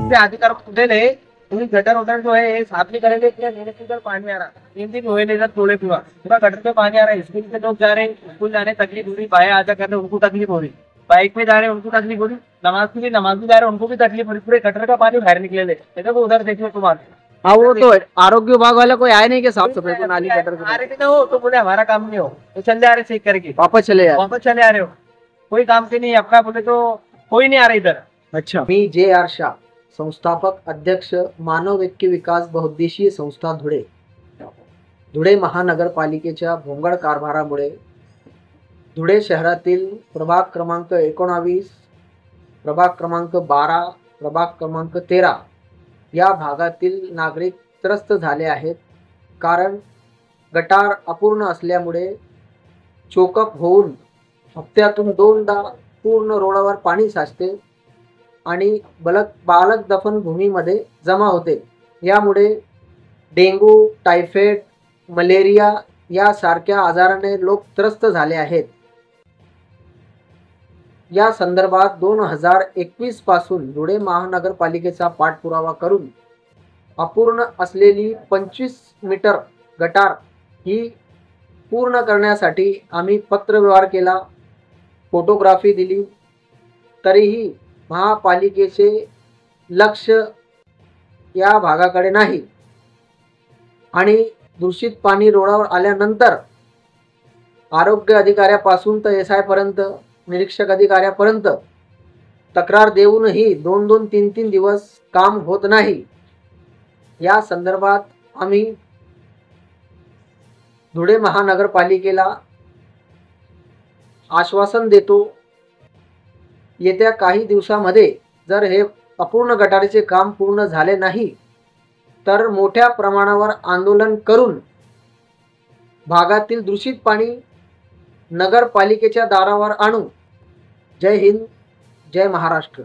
से अधिकार खुदे ले पूरी गटर उधर जो है साफ नहीं करेंगे क्या मेरे से इधर पानी आ रहा 3 दिन हुए नहीं इधर थोड़े पूरा पूरा गटर पे पानी आ रहा है। स्कूल के लोग जा रहे हैं, स्कूल जाने तकलीफ हो रही, बाहर आजा करने उनको तकलीफ हो रही, बाइक में जा रहे हैं उनको तकलीफ हो रही, नमाज के लिए नमाज भी जा रहे हैं उनको भी तकलीफ हो रही, पूरे गटर का पानी बाहर निकले ले देखो उधर देखो तुम्हारे। हाँ वो तो आरोग्य विभाग वाला कोई आया नहीं कि साफ सफाई को नाली गटर आ रहे थे ना वो तो बोले हमारा काम नहीं हो तो चल जा रहे चेक करके वापस चले यार। वापस चले आ रहे हो, कोई काम के नहीं अपना बोले तो कोई नहीं आ रहा इधर। अच्छा, मी JR शाह, संस्थापक अध्यक्ष मानव ऐक्य विकास बहुउद्देशीय संस्था धुळे। धुळे महानगरपालिकेच्या भोंगळ कारभारामुळे धुळे शहरातील प्रभाग क्रमांक 19, प्रभाग क्रमांक 12, प्रभाग क्रमांक 13 या भागातील नागरिक त्रस्त झाले आहेत। कारण गटार अपूर्ण असल्यामुळे चोकअप होऊन हप्त्यातून 2दा पूर्ण रोडावर पाणी साचते आणि बालक दफन भूमीमध्ये जमा होते। यामुळे डेंगू, टायफॉइड, मलेरिया यासारख्या आजाराने लोक त्रस्त झाले आहेत। या संदर्भात 2021 पासून धुळे महानगरपालिकेचा पाठपुरावा करून अपूर्ण असलेली 25 मीटर गटार ही पूर्ण करण्यासाठी आम्ही पत्रव्यवहार केला, फोटोग्राफी दिली, तरीही महापालिकेचे लक्ष या भागाकडे नाही आणि दूषित पाणी रोडावर आल्यानंतर आरोग्य अधिकाऱ्यापासून तर SI पर्यंत, निरीक्षक अधिकाऱ्यापर्यंत तक्रार देऊनही 2-2, 3-3 दिवस काम होत नाही। या संदर्भात आम्ही धुळे महानगरपालिकेला आश्वासन देतो, येत्या काही दिवसामध्ये जर हे अपूर्ण गटारीचे काम पूर्ण झाले नाही तर मोठ्या प्रमाणावर आंदोलन करून भागातील दूषित पाणी नगरपालिकेच्या दारावर आणू। जय हिंद, जय महाराष्ट्र।